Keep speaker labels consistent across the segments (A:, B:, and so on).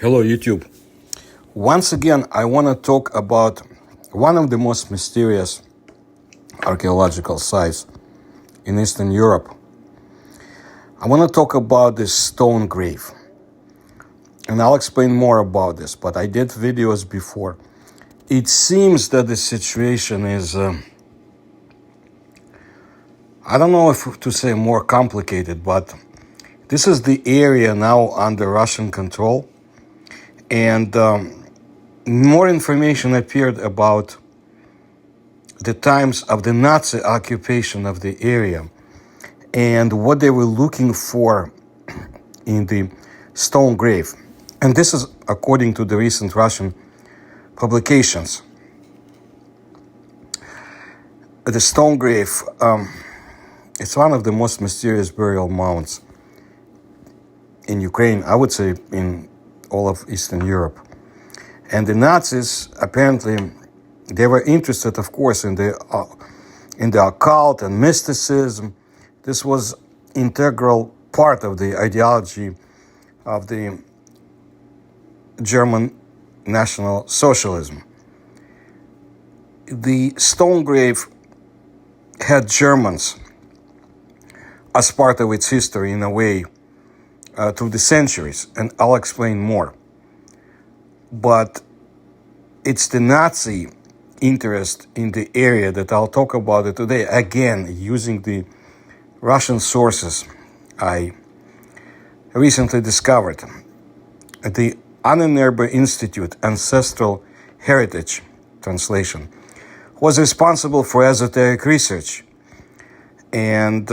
A: Hello, YouTube. Once again, I want to talk about one of the most mysterious archaeological sites in Eastern Europe. I want to talk about this stone grave. And I'll explain more about this, but I did videos before. It seems that the situation is, I don't know if to say more complicated, but this is the area now under Russian control. And more information appeared about the times of the Nazi occupation of the area and what they were looking for in the stone grave. And this is according to the recent Russian publications. The stone grave, it's one of the most mysterious burial mounds in Ukraine, I would say in all of Eastern Europe. And the Nazis, apparently, they were interested, of course, in the occult and mysticism. This was integral part of the ideology of the German National Socialism. The stone grave had Germans as part of its history in a way through the centuries, and I'll explain more. But it's the Nazi interest in the area that I'll talk about it today, again, using the Russian sources I recently discovered. The Ussr Institute Ancestral Heritage translation was responsible for esoteric research, and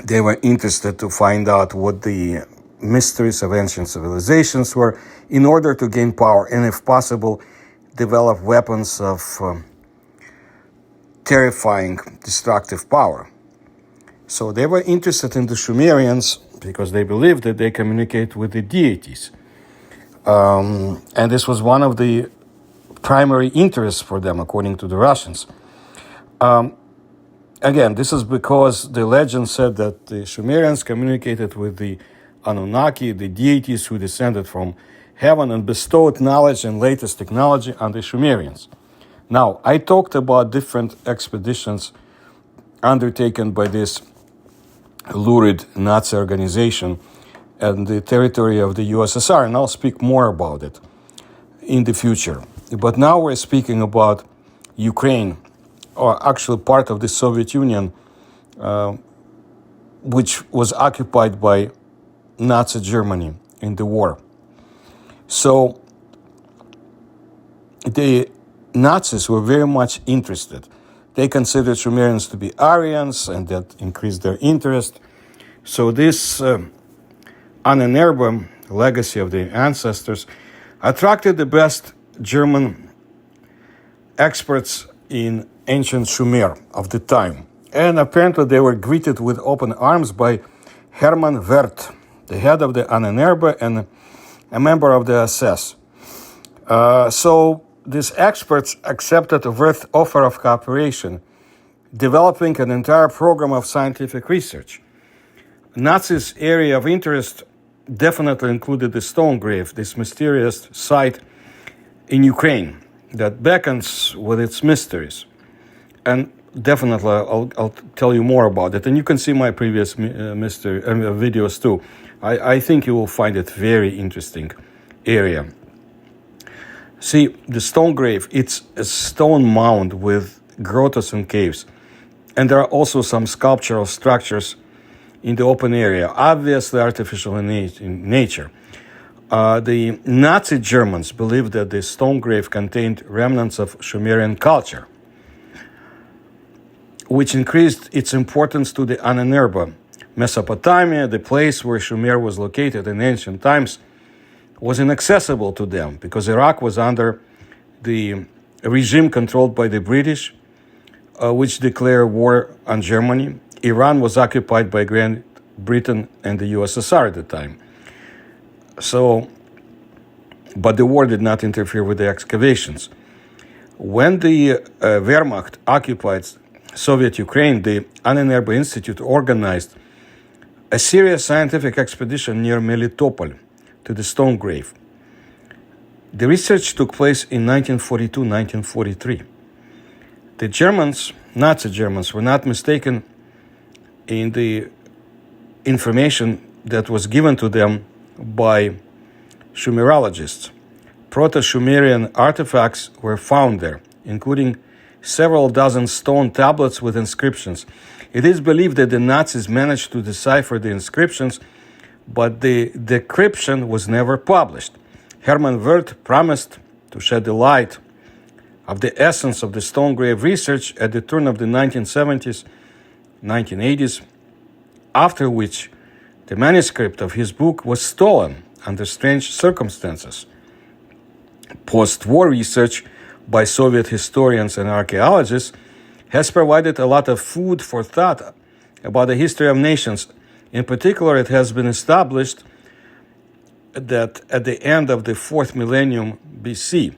A: they were interested to find out what the mysteries of ancient civilizations were in order to gain power and, if possible, develop weapons of terrifying, destructive power. So they were interested in the Sumerians because they believed that they communicate with the deities. And this was one of the primary interests for them, according to the Russians. Again, this is because the legend said that the Sumerians communicated with the Anunnaki, the deities who descended from heaven and bestowed knowledge and latest technology on the Sumerians. Now, I talked about different expeditions undertaken by this lurid Nazi organization and the territory of the Ussr, and I'll speak more about it in the future. But now we're speaking about Ukraine, or actually part of the Soviet Union, which was occupied by Nazi Germany in the war. So the Nazis were very much interested. They considered Sumerians to be Aryans, and that increased their interest. So this unearned legacy of the ancestors attracted the best German experts in ancient Sumer of the time. And apparently they were greeted with open arms by Hermann Werth, the head of the Unearned and a member of the SS. So these experts accepted Werth's offer of cooperation, developing an entire program of scientific research. Nazis' area of interest definitely included the stone grave, this mysterious site in Ukraine that beckons with its mysteries. And definitely I'll tell you more about it. And you can see my previous videos too. I think you will find it very interesting area. See, the stone grave, it's a stone mound with grottos and caves. And there are also some sculptural structures in the open area, obviously artificial in nature. The Nazi Germans believed that the stone grave contained remnants of Sumerian culture, which increased its importance to the Unearned. Mesopotamia, the place where Sumer was located in ancient times, was inaccessible to them because Iraq was under the regime controlled by the British, which declared war on Germany. Iran was occupied by Great Britain and the USSR at the time. But the war did not interfere with the excavations. When the Wehrmacht occupied Soviet Ukraine, the Unearned Institute organized a serious scientific expedition near Melitopol to the stone grave. The research took place in 1942-1943. The Germans, Nazi Germans, were not mistaken in the information that was given to them by Sumerologists. Proto-Sumerian artifacts were found there, including several dozen stone tablets with inscriptions. It is believed that the Nazis managed to decipher the inscriptions, but the decryption was never published. Hermann Wirth promised to shed the light of the essence of the stone grave research at the turn of the 1970s, 1980s, after which the manuscript of his book was stolen under strange circumstances. Post-war research by Soviet historians and archaeologists has provided a lot of food for thought about the history of nations. In particular, it has been established that at the end of the 4th millennium BC,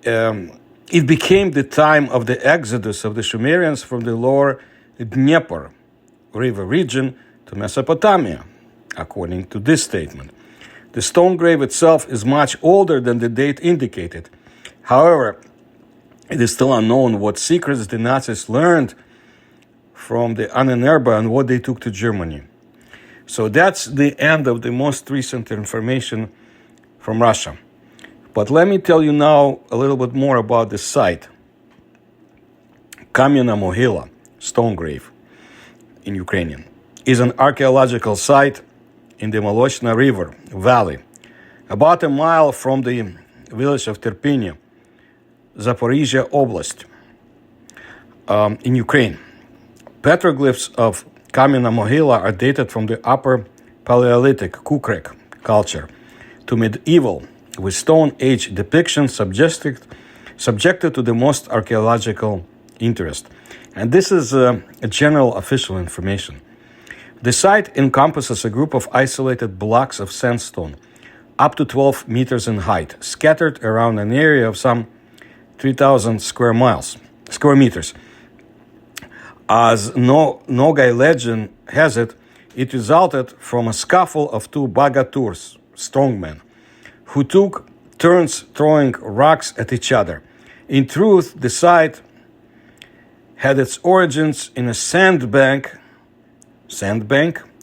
A: it became the time of the exodus of the Sumerians from the lower Dnieper river region to Mesopotamia, according to this statement. The stone grave itself is much older than the date indicated. However, it is still unknown what secrets the Nazis learned from the Ahnenerbe and what they took to Germany. So that's the end of the most recent information from Russia. But let me tell you now a little bit more about the site. Kamyana Mohyla, stone grave in Ukrainian, is an archaeological site in the Molochna River Valley, about a mile from the village of Terpiny, Zaporizhia Oblast, in Ukraine. Petroglyphs of Kamyana Mohyla are dated from the Upper Paleolithic Kukrek culture to medieval, with Stone Age depictions subjected to the most archaeological interest. And this is a general official information. The site encompasses a group of isolated blocks of sandstone, up to 12 meters in height, scattered around an area of some 3,000 square meters. As Nogai legend has it, it resulted from a scuffle of two bagaturs, strongmen, who took turns throwing rocks at each other. In truth, the site had its origins in a sandbank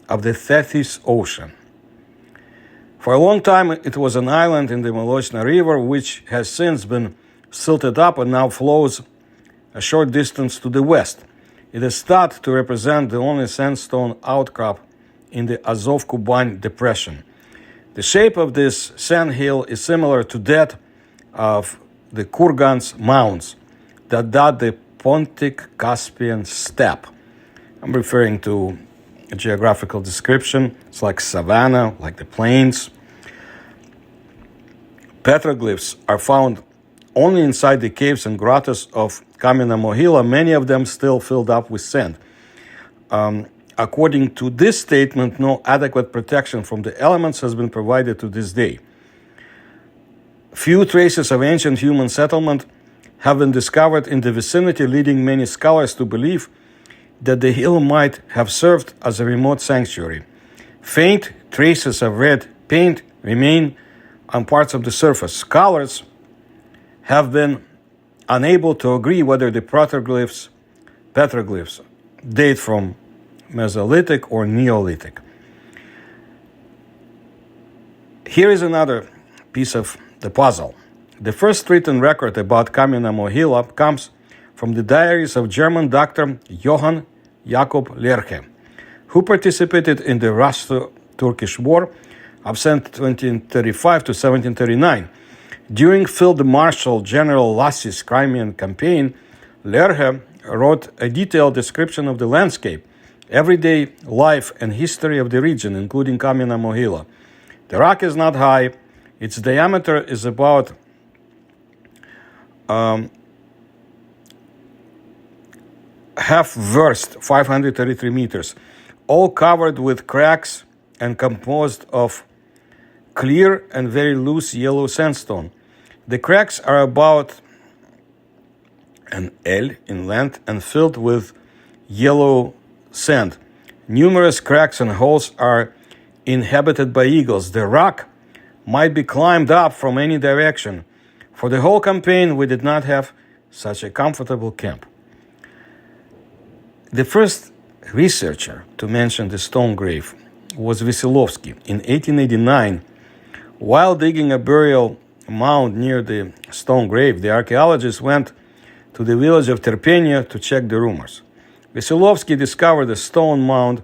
A: of the Tethys Ocean. For a long time, it was an island in the Molochna River, which has since been silted up and now flows a short distance to the west. It is thought to represent the only sandstone outcrop in the Azov-Kuban depression. The shape of this sandhill is similar to that of the Kurgan's mounds that dot the Pontic-Caspian steppe. I'm referring to a geographical description. It's like savanna, like the plains. Petroglyphs are found only inside the caves and grottos of Kamyana Mohyla, many of them still filled up with sand. According to this statement, no adequate protection from the elements has been provided to this day. Few traces of ancient human settlement have been discovered in the vicinity, leading many scholars to believe that the hill might have served as a remote sanctuary. Faint traces of red paint remain on parts of the surface. Scholars have been unable to agree whether the petroglyphs date from Mesolithic or Neolithic. Here is another piece of the puzzle. The first written record about Kamyana Mohyla comes from the diaries of German doctor Johann Jakob Lerche, who participated in the Russo-Turkish War of 1735 to 1739. During Field Marshal General Lassie's Crimean campaign, Lerche wrote a detailed description of the landscape, everyday life and history of the region, including Kamyana Mohyla. The rock is not high. Its diameter is about half verst, 533 meters, all covered with cracks and composed of clear and very loose yellow sandstone. The cracks are about an L in length and filled with yellow sand. Numerous cracks and holes are inhabited by eagles. The rock might be climbed up from any direction. For the whole campaign, we did not have such a comfortable camp. The first researcher to mention the stone grave was Veselovsky. In 1889, while digging a burial mound near the stone grave, the archaeologists went to the village of Terpenia to check the rumors. Veselovsky discovered a stone mound,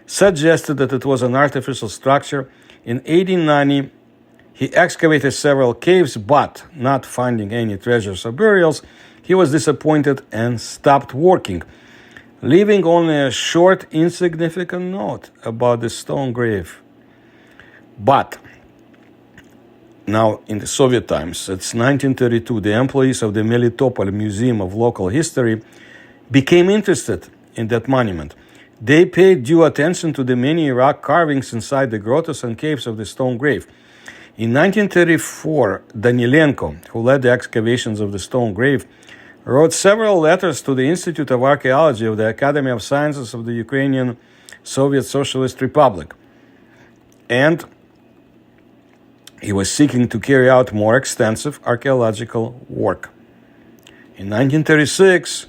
A: suggested that it was an artificial structure. In 1890, he excavated several caves, but not finding any treasures or burials, he was disappointed and stopped working, leaving only a short, insignificant note about the stone grave. But now, in the Soviet times, it's 1932, the employees of the Melitopol Museum of Local History became interested in that monument. They paid due attention to the many rock carvings inside the grottos and caves of the stone grave. In 1934, Danilenko, who led the excavations of the stone grave, wrote several letters to the Institute of Archaeology of the Academy of Sciences of the Ukrainian Soviet Socialist Republic. And he was seeking to carry out more extensive archaeological work. In 1936,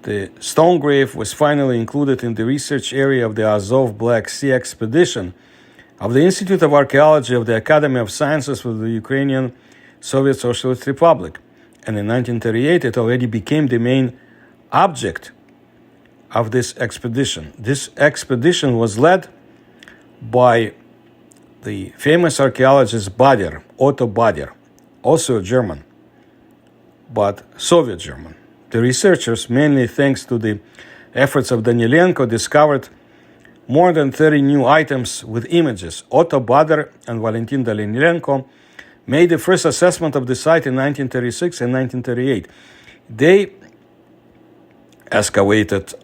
A: the stone grave was finally included in the research area of the Azov Black Sea expedition of the Institute of Archaeology of the Academy of Sciences of the Ukrainian Soviet Socialist Republic. And in 1938, it already became the main object of this expedition. This expedition was led by the famous archaeologist Bader, Otto Bader, also German, but Soviet German. The researchers, mainly thanks to the efforts of Danilenko, discovered more than 30 new items with images. Otto Bader and Valentin Danilenko made the first assessment of the site in 1936 and 1938. They excavated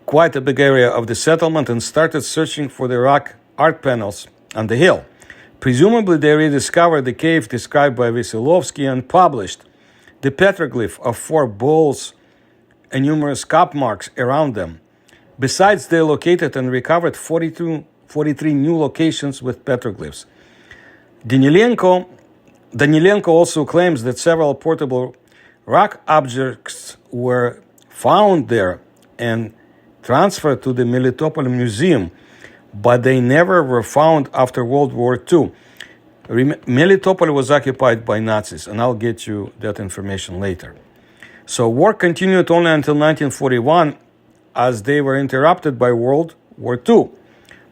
A: quite a big area of the settlement and started searching for the rock art panels on the hill. Presumably, they rediscovered the cave described by Veselovsky and published the petroglyph of 4 bulls and numerous cup marks around them. Besides, they located and recovered 43 new locations with petroglyphs. Danilenko also claims that several portable rock objects were found there and transferred to the Melitopol Museum, but they never were found after World War II. Melitopol was occupied by Nazis, and I'll get you that information later. So work continued only until 1941, as they were interrupted by World War II.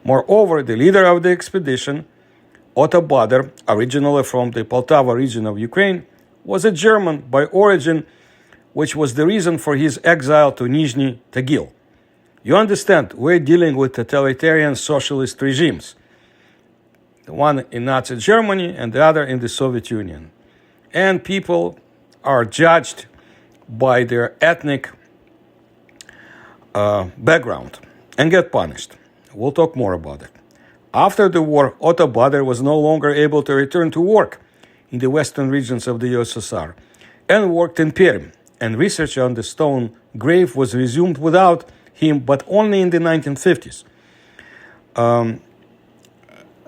A: Moreover, the leader of the expedition, Otto Bader, originally from the Poltava region of Ukraine, was a German by origin, which was the reason for his exile to Nizhny Tagil. You understand, we're dealing with totalitarian socialist regimes, the one in Nazi Germany and the other in the Soviet Union. And people are judged by their ethnic background and get punished. We'll talk more about it. After the war, Otto Bader was no longer able to return to work in the western regions of the Ussr and worked in Perm, and research on the stone grave was resumed without him, but only in the 1950s.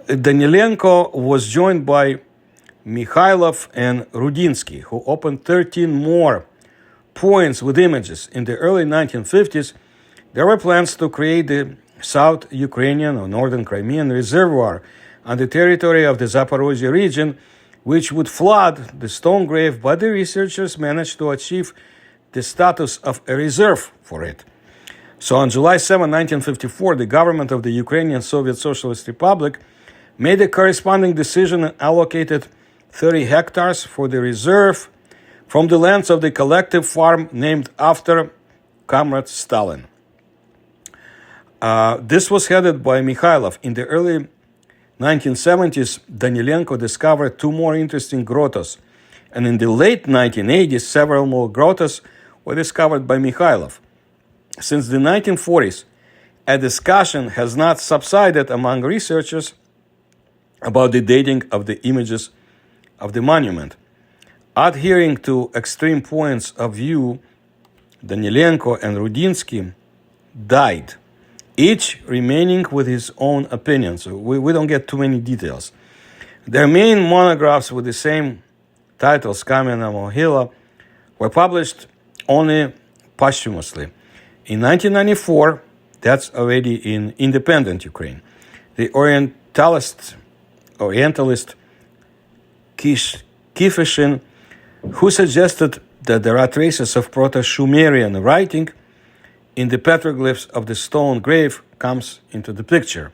A: Danilenko was joined by Mikhailov and Rudinsky, who opened 13 more points with images. In the early 1950s, there were plans to create the South Ukrainian or Northern Crimean reservoir on the territory of the Zaporozhye region, which would flood the stone grave, but the researchers managed to achieve the status of a reserve for it. So on July 7, 1954, the government of the Ukrainian Soviet Socialist Republic made a corresponding decision and allocated 30 hectares for the reserve from the lands of the collective farm named after Comrade Stalin. This was headed by Mikhailov. In the early 1970s, Danilenko discovered 2 more interesting grottos, and in the late 1980s, several more grottos were discovered by Mikhailov. Since the 1940s, a discussion has not subsided among researchers about the dating of the images of the monument. Adhering to extreme points of view, Danilenko and Rudinsky died each remaining with his own opinion. So we don't get too many details. Their main monographs with the same titles, Kamyana Mohyla, were published only posthumously. In 1994, that's already in independent Ukraine, the Orientalist Kishin, who suggested that there are traces of Proto-Sumerian writing in the petroglyphs of the stone grave, comes into the picture.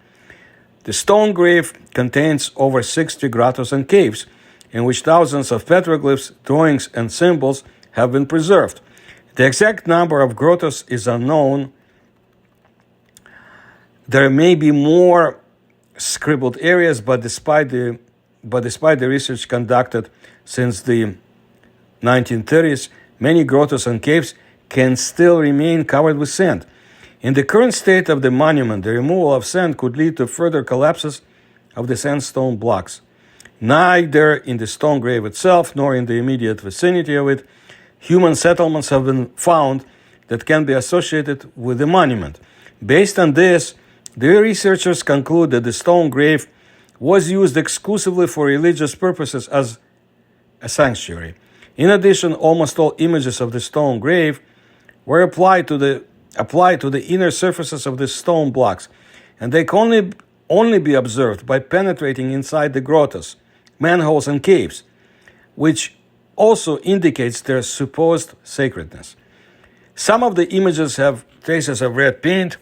A: The stone grave contains over 60 grottos and caves, in which thousands of petroglyphs, drawings, and symbols have been preserved. The exact number of grottos is unknown. There may be more scribbled areas, but despite the research conducted since the 1930s, many grottos and caves can still remain covered with sand. In the current state of the monument, the removal of sand could lead to further collapses of the sandstone blocks. Neither in the stone grave itself nor in the immediate vicinity of it, human settlements have been found that can be associated with the monument. Based on this, the researchers conclude that the stone grave was used exclusively for religious purposes as a sanctuary. In addition, almost all images of the stone grave were applied to the inner surfaces of the stone blocks, and they can only be observed by penetrating inside the grottos, manholes, and caves, which also indicates their supposed sacredness. Some of the images have traces of red paint,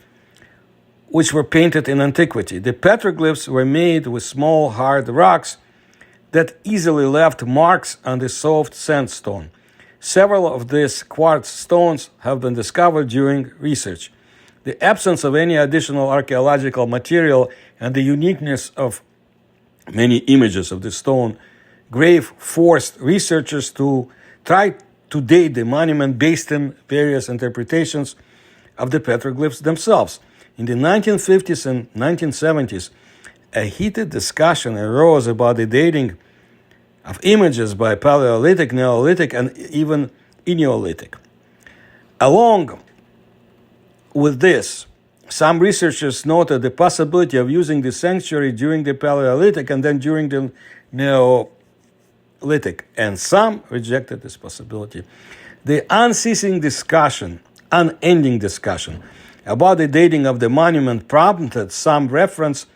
A: which were painted in antiquity. The petroglyphs were made with small, hard rocks that easily left marks on the soft sandstone. Several of these quartz stones have been discovered during research. The absence of any additional archaeological material and the uniqueness of many images of the stone grave forced researchers to try to date the monument based on various interpretations of the petroglyphs themselves. In the 1950s and 1970s, a heated discussion arose about the dating of images by Paleolithic, Neolithic, and even Neolithic. Along with this, some researchers noted the possibility of using the sanctuary during the Paleolithic and then during the Neolithic, and some rejected this possibility. The unending discussion about the dating of the monument prompted some reference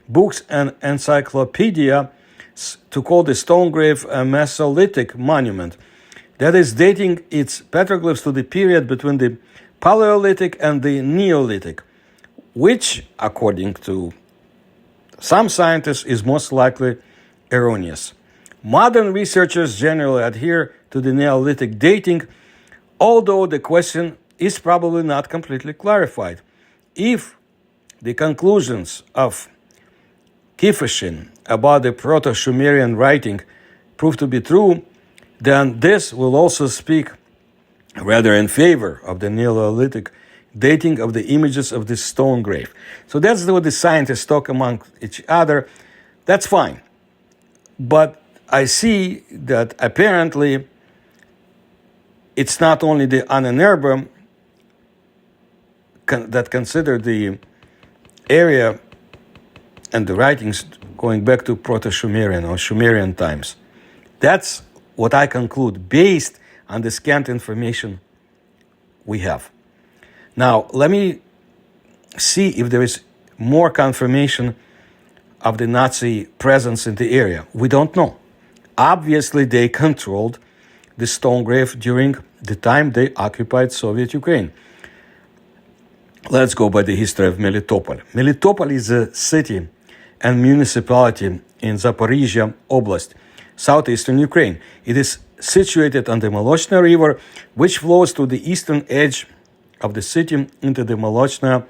A: books and encyclopedia to call the stone grave a Mesolithic monument, that is, dating its petroglyphs to the period between the Paleolithic and the Neolithic, which, according to some scientists, is most likely erroneous. Modern researchers generally adhere to the Neolithic dating, although the question is probably not completely clarified. If the conclusions of Kishin about the Proto-Sumerian writing prove to be true, then this will also speak rather in favor of the Neolithic dating of the images of this stone grave. So that's what the scientists talk among each other. That's fine. But I see that apparently it's not only the Annenerbe that consider the area and the writings going back to Proto-Sumerian or Sumerian times. That's what I conclude based on the scant information we have. Now, let me see if there is more confirmation of the Nazi presence in the area. We don't know. Obviously, they controlled the stone grave during the time they occupied Soviet Ukraine. Let's go by the history of Melitopol. Melitopol is a city and municipality in Zaporizhia Oblast, southeastern Ukraine. It is situated on the Molochna River, which flows to the eastern edge of the city into the Molochna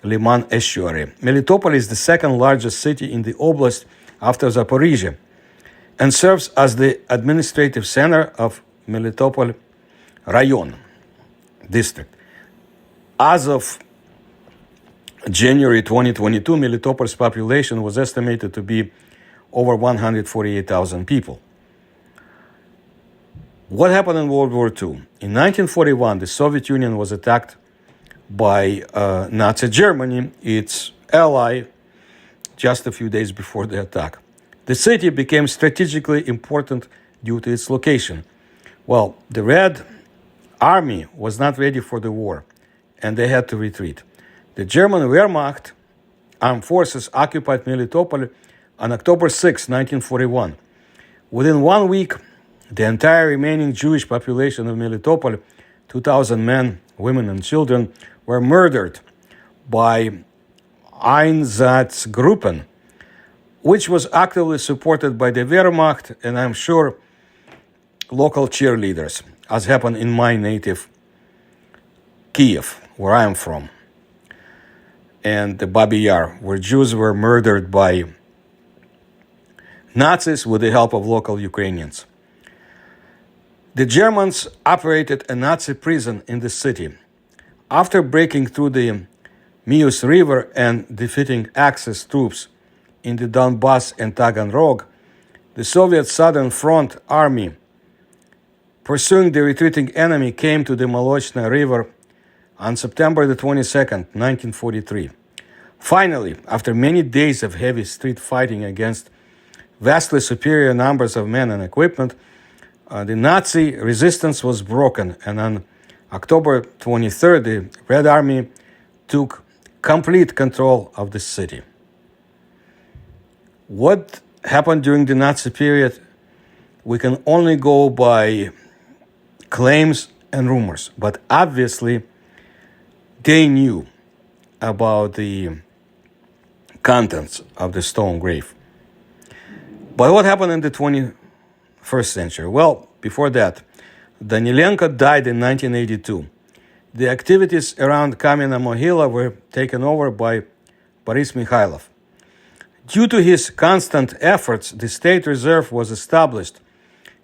A: Liman estuary. Melitopol is the second largest city in the oblast after Zaporizhia and serves as the administrative center of Melitopol Rayon district. As of January 2022, Melitopol's population was estimated to be over 148,000 people. What happened in World War II? In 1941, the Soviet Union was attacked by Nazi Germany, its ally, just a few days before the attack. The city became strategically important due to its location. Well, the Red Army was not ready for the war, and they had to retreat. The German Wehrmacht armed forces occupied Melitopol on October 6, 1941. Within 1 week, the entire remaining Jewish population of Melitopol, 2,000 men, women, and children, were murdered by Einsatzgruppen, which was actively supported by the Wehrmacht and, I'm sure, local cheerleaders, as happened in my native Kiev, where I am from, and the Babi Yar, where Jews were murdered by Nazis with the help of local Ukrainians. The Germans operated a Nazi prison in the city. After breaking through the Mius River and defeating Axis troops in the Donbass and Taganrog, the Soviet Southern Front Army, pursuing the retreating enemy, came to the Molochna River on September the 22nd, 1943. Finally, after many days of heavy street fighting against vastly superior numbers of men and equipment, the Nazi resistance was broken, and on October 23rd, the Red Army took complete control of the city. What happened during the Nazi period? We can only go by claims and rumors, but obviously they knew about the contents of the stone grave. But what happened in the 21st century? Well, before that, Danilenko died in 1982. The activities around Kamyana Mohyla were taken over by Boris Mikhailov. Due to his constant efforts, the State Reserve was established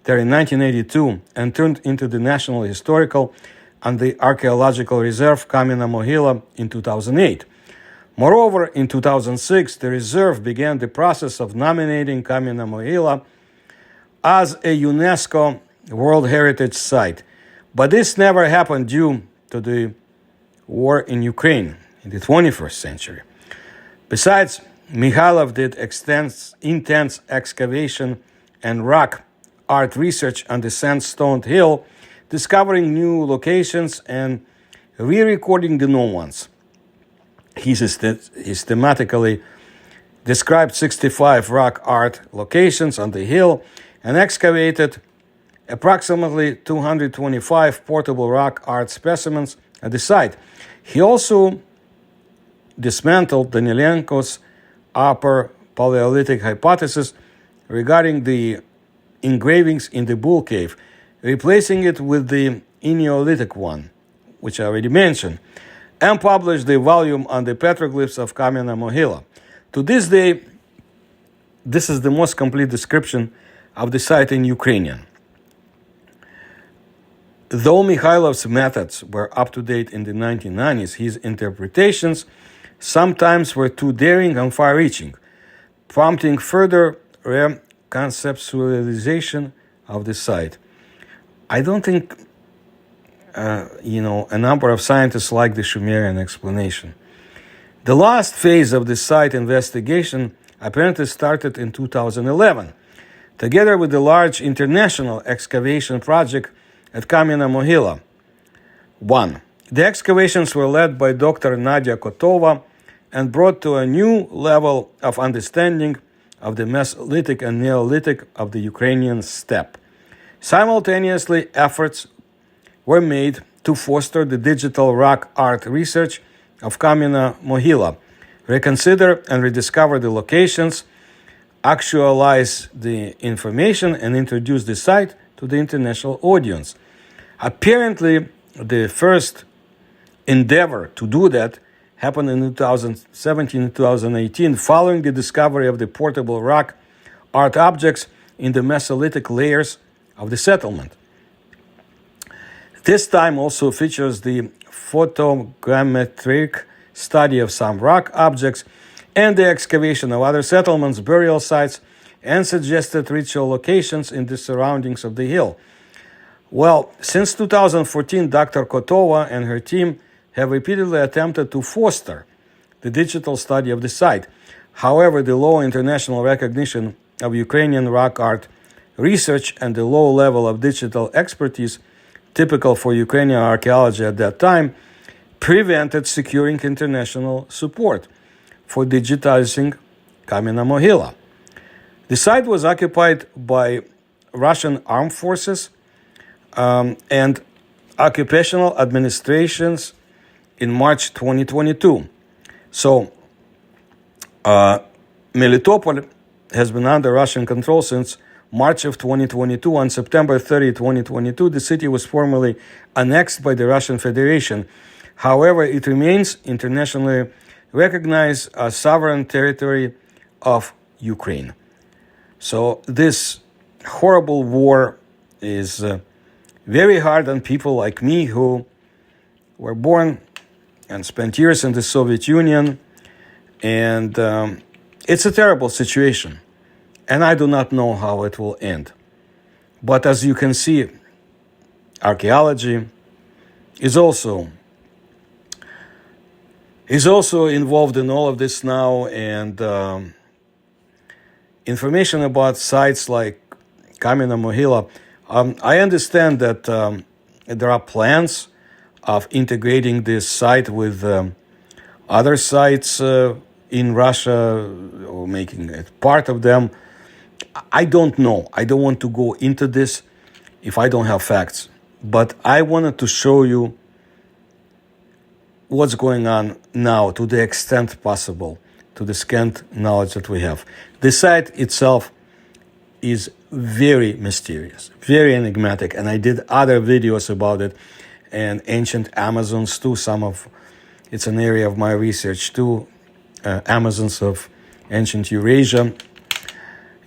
A: there in 1982 and turned into the National Historical and the Archaeological Reserve Kamyana Mohyla in 2008. Moreover, in 2006, the reserve began the process of nominating Kamyana Mohyla as a UNESCO World Heritage Site. But this never happened due to the war in Ukraine in the 21st century. Besides, Mikhailov did intense excavation and rock art research on the sandstone hill, discovering new locations and re-recording the known ones. He systematically described 65 rock art locations on the hill and excavated approximately 225 portable rock art specimens at the site. He also dismantled Danilenko's Upper Paleolithic hypothesis regarding the engravings in the Bull Cave, replacing it with the Neolithic one, which I already mentioned, and published the volume on the Petroglyphs of Kamyana Mohyla. To this day, this is the most complete description of the site in Ukrainian. Though Mikhailov's methods were up to date in the 1990s, his interpretations sometimes were too daring and far-reaching, prompting further reconceptualization of the site. I don't think, a number of scientists like the Sumerian explanation. The last phase of the site investigation apparently started in 2011, together with the large international excavation project at Kamyana Mohyla. 1. The excavations were led by Dr. Nadia Kotova and brought to a new level of understanding of the Mesolithic and Neolithic of the Ukrainian steppe. Simultaneously, efforts were made to foster the digital rock art research of Kamyana Mohyla, reconsider and rediscover the locations, actualize the information, and introduce the site to the international audience. Apparently, the first endeavor to do that happened in 2017 and 2018, following the discovery of the portable rock art objects in the Mesolithic layers of the settlement. This time also features the photogrammetric study of some rock objects and the excavation of other settlements, burial sites, and suggested ritual locations in the surroundings of the hill. Well, since 2014, Dr. Kotova and her team have repeatedly attempted to foster the digital study of the site. However, the low international recognition of Ukrainian rock art research and the low level of digital expertise typical for Ukrainian archaeology at that time prevented securing international support for digitizing Kamyana Mohyla. The site was occupied by Russian armed forces and occupational administrations in March 2022. So, Melitopol has been under Russian control since March of 2022. On September 30, 2022, the city was formally annexed by the Russian Federation. However, it remains internationally recognized as sovereign territory of Ukraine. So this horrible war is very hard on people like me who were born and spent years in the Soviet Union. And it's a terrible situation. And I do not know how it will end. But as you can see, archaeology is also involved in all of this now, and information about sites like Kamyana Mohyla. I understand that there are plans of integrating this site with other sites in Russia, or making it part of them. I don't know. I don't want to go into this if I don't have facts. But I wanted to show you what's going on now to the extent possible, to the scant knowledge that we have. The site itself is very mysterious, very enigmatic, and I did other videos about it, and ancient Amazons too. It's an area of my research too, Amazons of ancient Eurasia.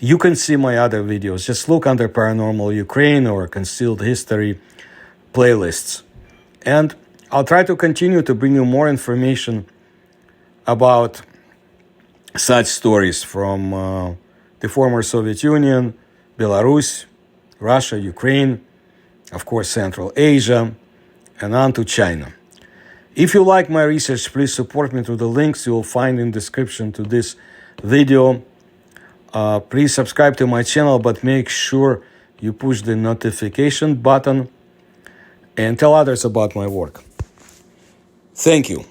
A: You can see my other videos. Just look under Paranormal Ukraine or Concealed History playlists. And I'll try to continue to bring you more information about such stories from the former Soviet Union, Belarus, Russia, Ukraine, of course Central Asia, and on to China. If you like my research, please support me through the links you will find in the description to this video. Please subscribe to my channel, but make sure you push the notification button and tell others about my work. Thank you.